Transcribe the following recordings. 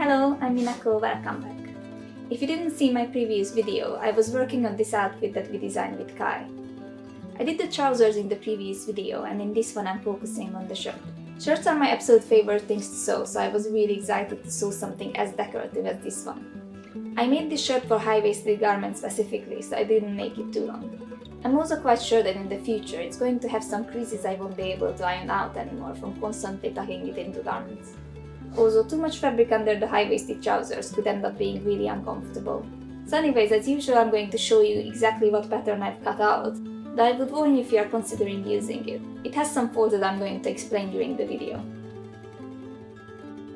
Hello, I'm Minako, welcome back. If you didn't see my previous video, I was working on this outfit that we designed with Kai. I did the trousers in the previous video, and in this one I'm focusing on the shirt. Shirts are my absolute favorite things to sew, so I was really excited to sew something as decorative as this one. I made this shirt for high-waisted garments specifically, so I didn't make it too long. I'm also quite sure that in the future it's going to have some creases I won't be able to iron out anymore from constantly tucking it into garments. Also, too much fabric under the high-waisted trousers could end up being really uncomfortable. So anyways, as usual I'm going to show you exactly what pattern I've cut out, though I would warn you if you are considering using it. It has some folds that I'm going to explain during the video.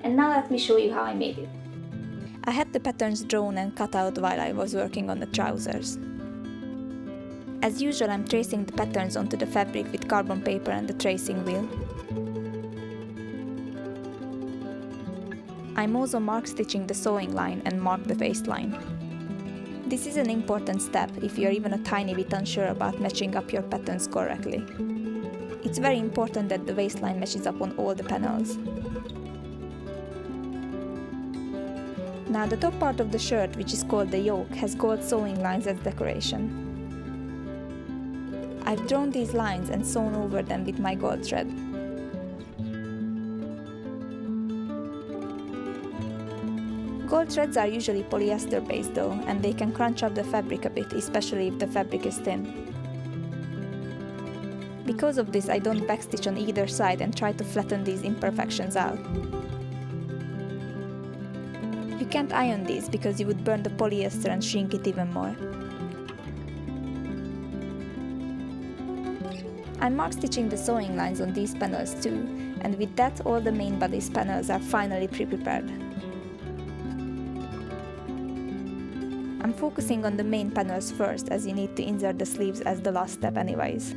And now let me show you how I made it. I had the patterns drawn and cut out while I was working on the trousers. As usual, I'm tracing the patterns onto the fabric with carbon paper and the tracing wheel. I'm also mark stitching the sewing line and mark the waistline. This is an important step if you are even a tiny bit unsure about matching up your patterns correctly. It's very important that the waistline matches up on all the panels. Now the top part of the shirt, which is called the yoke, has gold sewing lines as decoration. I've drawn these lines and sewn over them with my gold thread. Gold threads are usually polyester based though, and they can crunch up the fabric a bit, especially if the fabric is thin. Because of this, I don't backstitch on either side and try to flatten these imperfections out. You can't iron these because you would burn the polyester and shrink it even more. I'm mark stitching the sewing lines on these panels too, and with that all the main body's panels are finally pre-prepared. I'm focusing on the main panels first, as you need to insert the sleeves as the last step anyways.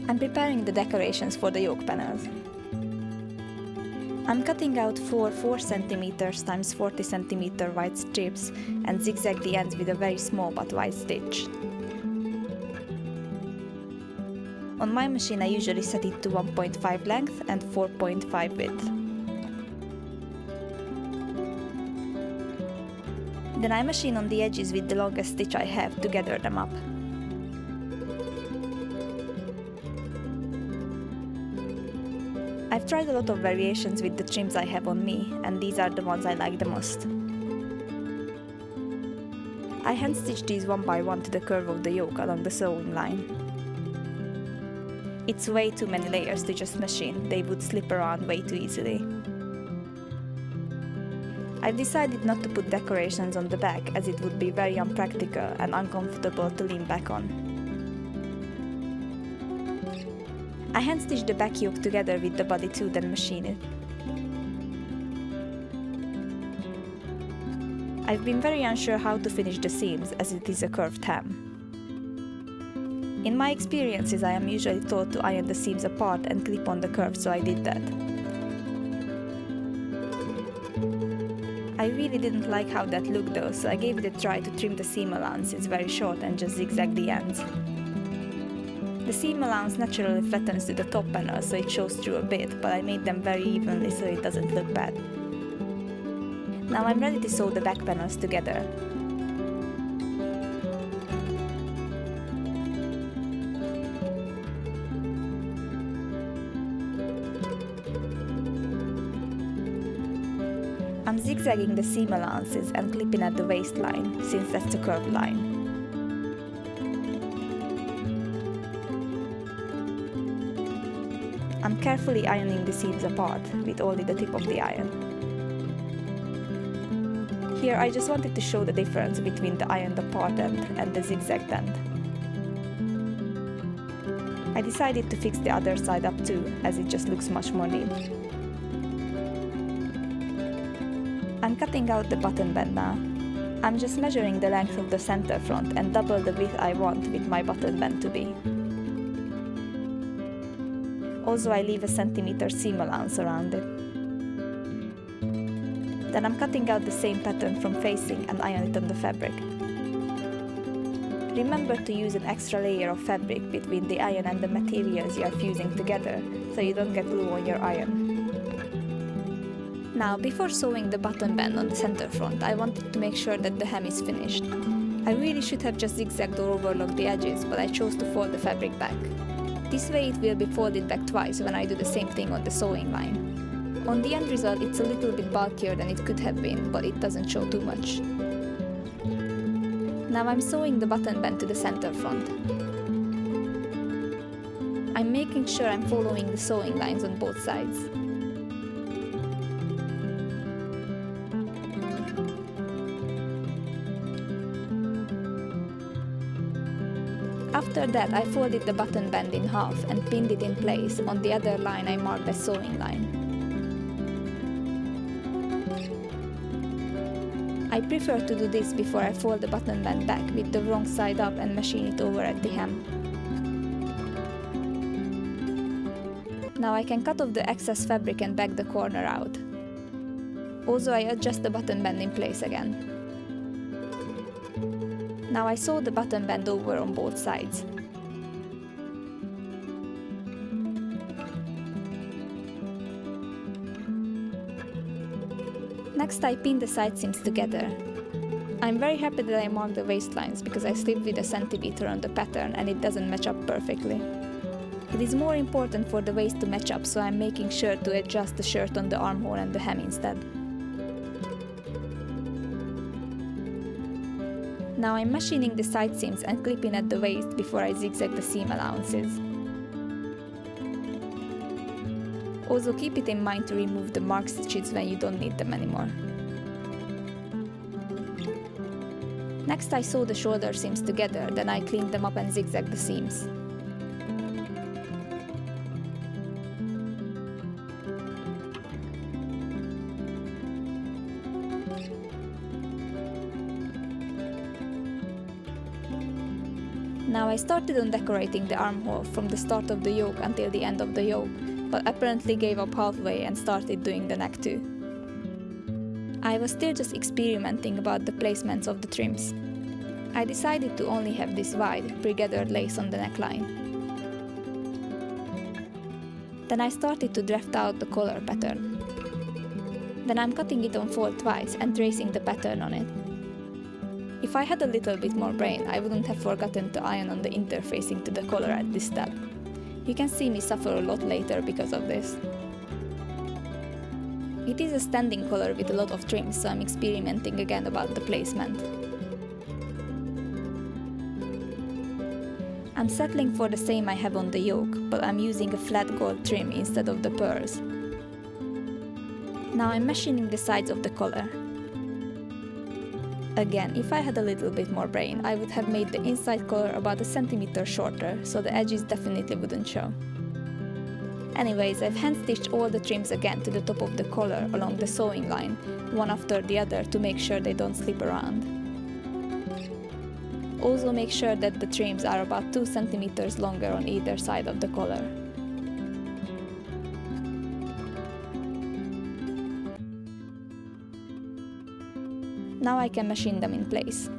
I'm preparing the decorations for the yoke panels. I'm cutting out 4 cm x 40 cm wide strips and zigzag the ends with a very small but wide stitch. On my machine I usually set it to 1.5 length and 4.5 width. Then I machine on the edges with the longest stitch I have to gather them up. I've tried a lot of variations with the trims I have on me, and these are the ones I like the most. I hand stitch these one by one to the curve of the yoke along the sewing line. It's way too many layers to just machine, they would slip around way too easily. I've decided not to put decorations on the back as it would be very unpractical and uncomfortable to lean back on. I hand stitch the back yoke together with the body too, then machine it. I've been very unsure how to finish the seams as it is a curved hem. In my experiences I am usually taught to iron the seams apart and clip on the curve, so I did that. I really didn't like how that looked though, so I gave it a try to trim the seam allowance. It's very short and just zigzag the ends. The seam allowance naturally flattens to the top panel, so it shows through a bit, but I made them very evenly so it doesn't look bad. Now I'm ready to sew the back panels together. I'm zigzagging the seam allowances and clipping at the waistline, since that's the curved line. I'm carefully ironing the seams apart, with only the tip of the iron. Here I just wanted to show the difference between the ironed apart end and the zigzagged end. I decided to fix the other side up too, as it just looks much more neat. I'm cutting out the button band now. I'm just measuring the length of the center front and double the width I want with my button band to be. Also I leave a centimeter seam allowance around it. Then I'm cutting out the same pattern from facing and iron it on the fabric. Remember to use an extra layer of fabric between the iron and the materials you are fusing together, so you don't get glue on your iron. Now, before sewing the button band on the center front, I wanted to make sure that the hem is finished. I really should have just zigzagged or overlocked the edges, but I chose to fold the fabric back. This way it will be folded back twice when I do the same thing on the sewing line. On the end result, it's a little bit bulkier than it could have been, but it doesn't show too much. Now I'm sewing the button band to the center front. I'm making sure I'm following the sewing lines on both sides. After that, I folded the button band in half and pinned it in place on the other line I marked as sewing line. I prefer to do this before I fold the button band back with the wrong side up and machine it over at the hem. Now I can cut off the excess fabric and back the corner out. Also, I adjust the button band in place again. Now I sew the button band over on both sides. Next, I pin the side seams together. I'm very happy that I marked the waistlines because I slipped with a centimeter on the pattern and it doesn't match up perfectly. It is more important for the waist to match up, so I'm making sure to adjust the shirt on the armhole and the hem instead. Now I'm machining the side seams and clipping at the waist before I zigzag the seam allowances. Also keep it in mind to remove the marked stitches when you don't need them anymore. Next I sew the shoulder seams together, then I clean them up and zigzag the seams. Now I started on decorating the armhole from the start of the yoke until the end of the yoke, but apparently gave up halfway and started doing the neck too. I was still just experimenting about the placements of the trims. I decided to only have this wide, pre-gathered lace on the neckline. Then I started to draft out the collar pattern. Then I'm cutting it on fold twice and tracing the pattern on it. If I had a little bit more brain, I wouldn't have forgotten to iron on the interfacing to the collar at this step. You can see me suffer a lot later because of this. It is a standing collar with a lot of trims, so I'm experimenting again about the placement. I'm settling for the same I have on the yoke, but I'm using a flat gold trim instead of the pearls. Now I'm machining the sides of the collar. Again, if I had a little bit more brain, I would have made the inside collar about a centimeter shorter, so the edges definitely wouldn't show. Anyways, I've hand-stitched all the trims again to the top of the collar along the sewing line, one after the other to make sure they don't slip around. Also make sure that the trims are about 2 centimeters longer on either side of the collar. Now I can machine them in place.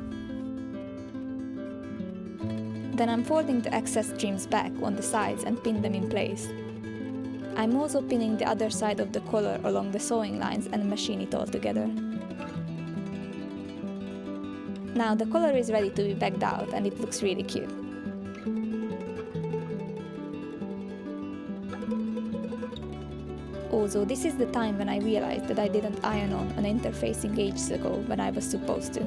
Then I'm folding the excess trims back on the sides and pin them in place. I'm also pinning the other side of the collar along the sewing lines and machine it all together. Now the collar is ready to be backed out and it looks really cute. Also, this is the time when I realized that I didn't iron on an interfacing ages ago when I was supposed to.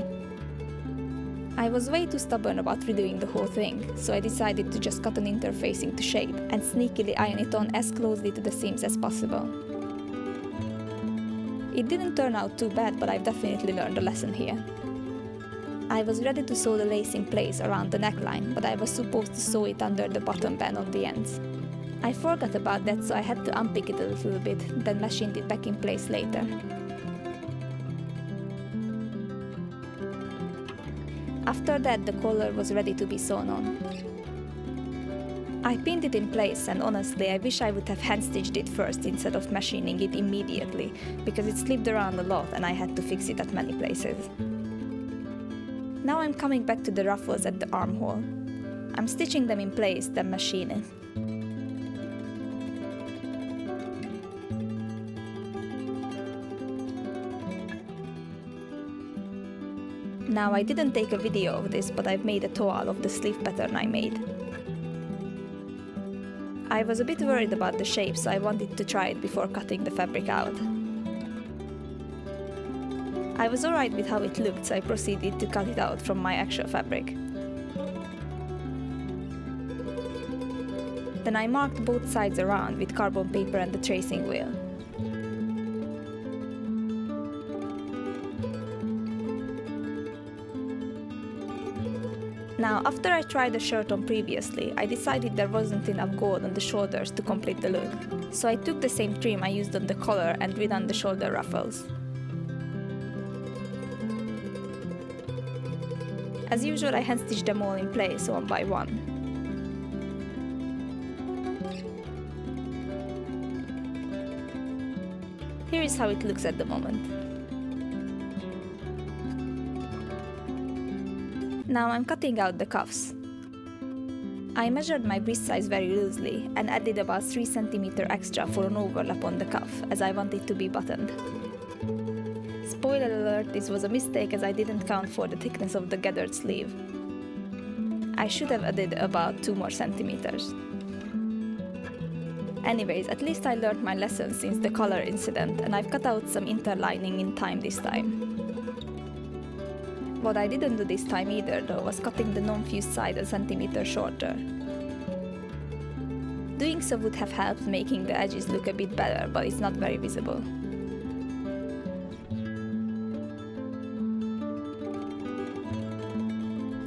I was way too stubborn about redoing the whole thing, so I decided to just cut an interfacing to shape and sneakily iron it on as closely to the seams as possible. It didn't turn out too bad, but I've definitely learned a lesson here. I was ready to sew the lace in place around the neckline, but I was supposed to sew it under the bottom band on the ends. I forgot about that, so I had to unpick it a little bit, then machined it back in place later. After that, the collar was ready to be sewn on. I pinned it in place, and honestly I wish I would have hand-stitched it first instead of machining it immediately, because it slipped around a lot and I had to fix it at many places. Now I'm coming back to the ruffles at the armhole. I'm stitching them in place, then machine it. Now I didn't take a video of this, but I've made a toile of the sleeve pattern I made. I was a bit worried about the shape, so I wanted to try it before cutting the fabric out. I was alright with how it looked, so I proceeded to cut it out from my actual fabric. Then I marked both sides around with carbon paper and the tracing wheel. Now, after I tried the shirt on previously, I decided there wasn't enough gold on the shoulders to complete the look. So I took the same trim I used on the collar and redone the shoulder ruffles. As usual, I hand-stitched them all in place, one by one. Here is how it looks at the moment. Now I'm cutting out the cuffs. I measured my wrist size very loosely and added about 3 cm extra for an overlap on the cuff, as I want it to be buttoned. Spoiler alert, this was a mistake as I didn't count for the thickness of the gathered sleeve. I should have added about 2 more centimeters. Anyways, at least I learned my lesson since the collar incident, and I've cut out some interlining in time this time. What I didn't do this time either though was cutting the non-fused side a centimeter shorter. Doing so would have helped making the edges look a bit better, but it's not very visible.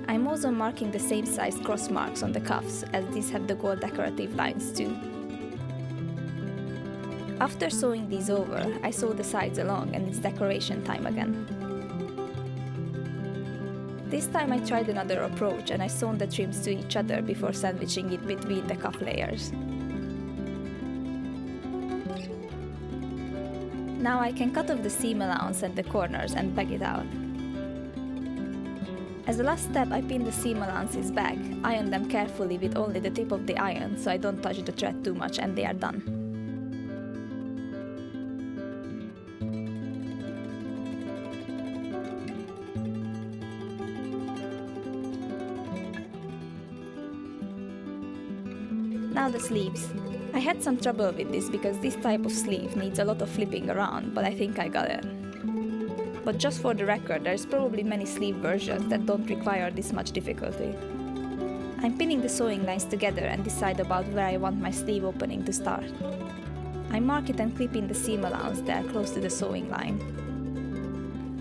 I'm also marking the same size cross marks on the cuffs, as these have the gold decorative lines too. After sewing these over, I sew the sides along and it's decoration time again. This time I tried another approach and I sewn the trims to each other before sandwiching it between the cuff layers. Now I can cut off the seam allowance and the corners and bag it out. As a last step, I pin the seam allowances back, iron them carefully with only the tip of the iron so I don't touch the thread too much, and they are done. Now the sleeves. I had some trouble with this because this type of sleeve needs a lot of flipping around, but I think I got it. But just for the record, there's probably many sleeve versions that don't require this much difficulty. I'm pinning the sewing lines together and decide about where I want my sleeve opening to start. I mark it and clip in the seam allowance there close to the sewing line.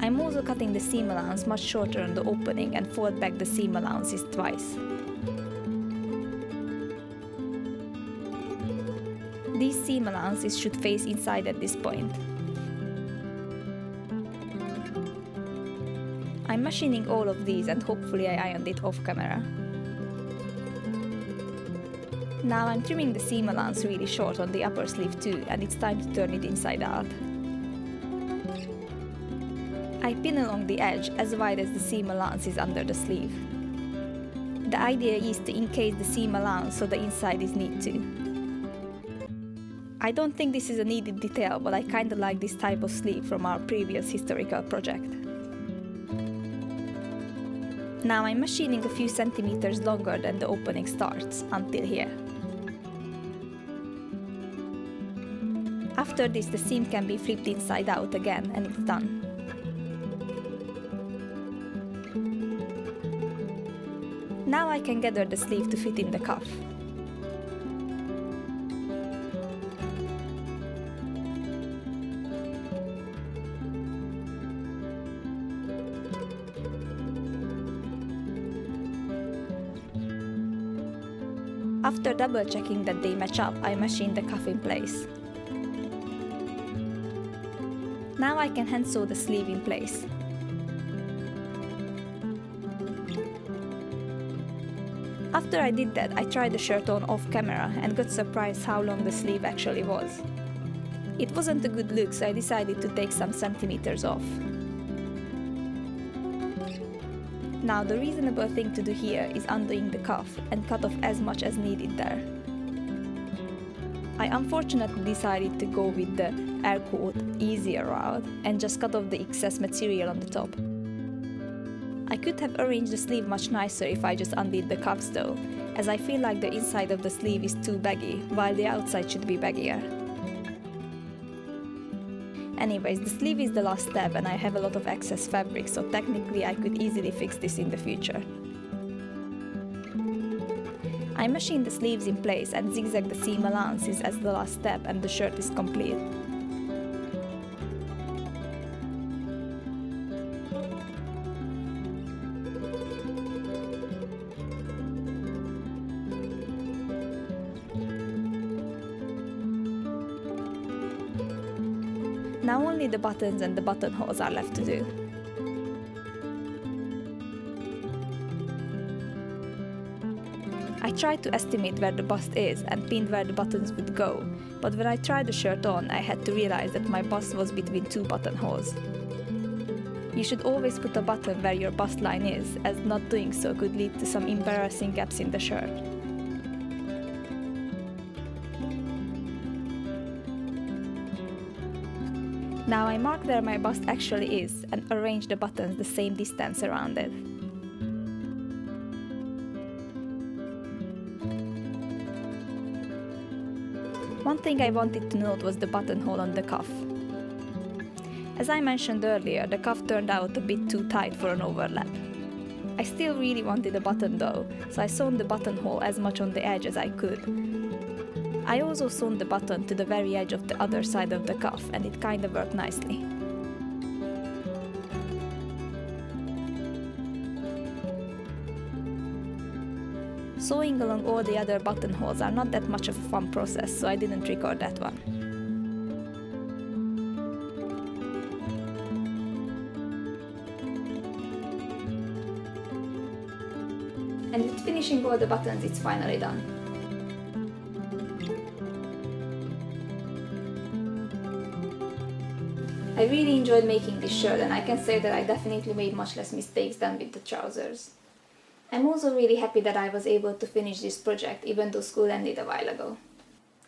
I'm also cutting the seam allowance much shorter on the opening and fold back the seam allowances twice. These seam allowances should face inside at this point. I'm machining all of these and hopefully I ironed it off camera. Now I'm trimming the seam allowance really short on the upper sleeve too, and it's time to turn it inside out. I pin along the edge as wide as the seam allowance is under the sleeve. The idea is to encase the seam allowance so the inside is neat too. I don't think this is a needed detail, but I kinda like this type of sleeve from our previous historical project. Now I'm machining a few centimeters longer than the opening starts, until here. After this, the seam can be flipped inside out again and it's done. Now I can gather the sleeve to fit in the cuff. After double checking that they match up, I machine the cuff in place. Now I can hand sew the sleeve in place. After I did that, I tried the shirt on off camera and got surprised how long the sleeve actually was. It wasn't a good look, so I decided to take some centimeters off. Now the reasonable thing to do here is undoing the cuff and cut off as much as needed there. I unfortunately decided to go with the air quote easier route and just cut off the excess material on the top. I could have arranged the sleeve much nicer if I just undid the cuffs though, as I feel like the inside of the sleeve is too baggy, while the outside should be baggier. Anyways, the sleeve is the last step and I have a lot of excess fabric, so technically I could easily fix this in the future. I machined the sleeves in place and zigzagged the seam allowances as the last step, and the shirt is complete. Now only the buttons and the buttonholes are left to do. I tried to estimate where the bust is and pinned where the buttons would go, but when I tried the shirt on, I had to realize that my bust was between two buttonholes. You should always put a button where your bust line is, as not doing so could lead to some embarrassing gaps in the shirt. Now I mark where my bust actually is and arrange the buttons the same distance around it. One thing I wanted to note was the buttonhole on the cuff. As I mentioned earlier, the cuff turned out a bit too tight for an overlap. I still really wanted a button though, so I sewn the buttonhole as much on the edge as I could. I also sewn the button to the very edge of the other side of the cuff, and it kinda worked nicely. Sewing along all the other buttonholes are not that much of a fun process, so I didn't record that one. And with finishing all the buttons, it's finally done. I really enjoyed making this shirt, and I can say that I definitely made much less mistakes than with the trousers. I'm also really happy that I was able to finish this project even though school ended a while ago.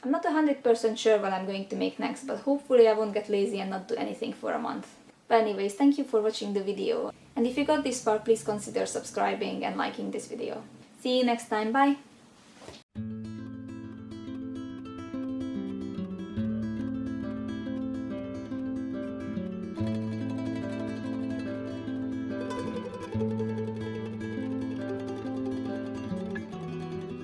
I'm not 100% sure what I'm going to make next, but hopefully I won't get lazy and not do anything for a month. But anyways, thank you for watching the video, and if you got this far, please consider subscribing and liking this video. See you next time, bye!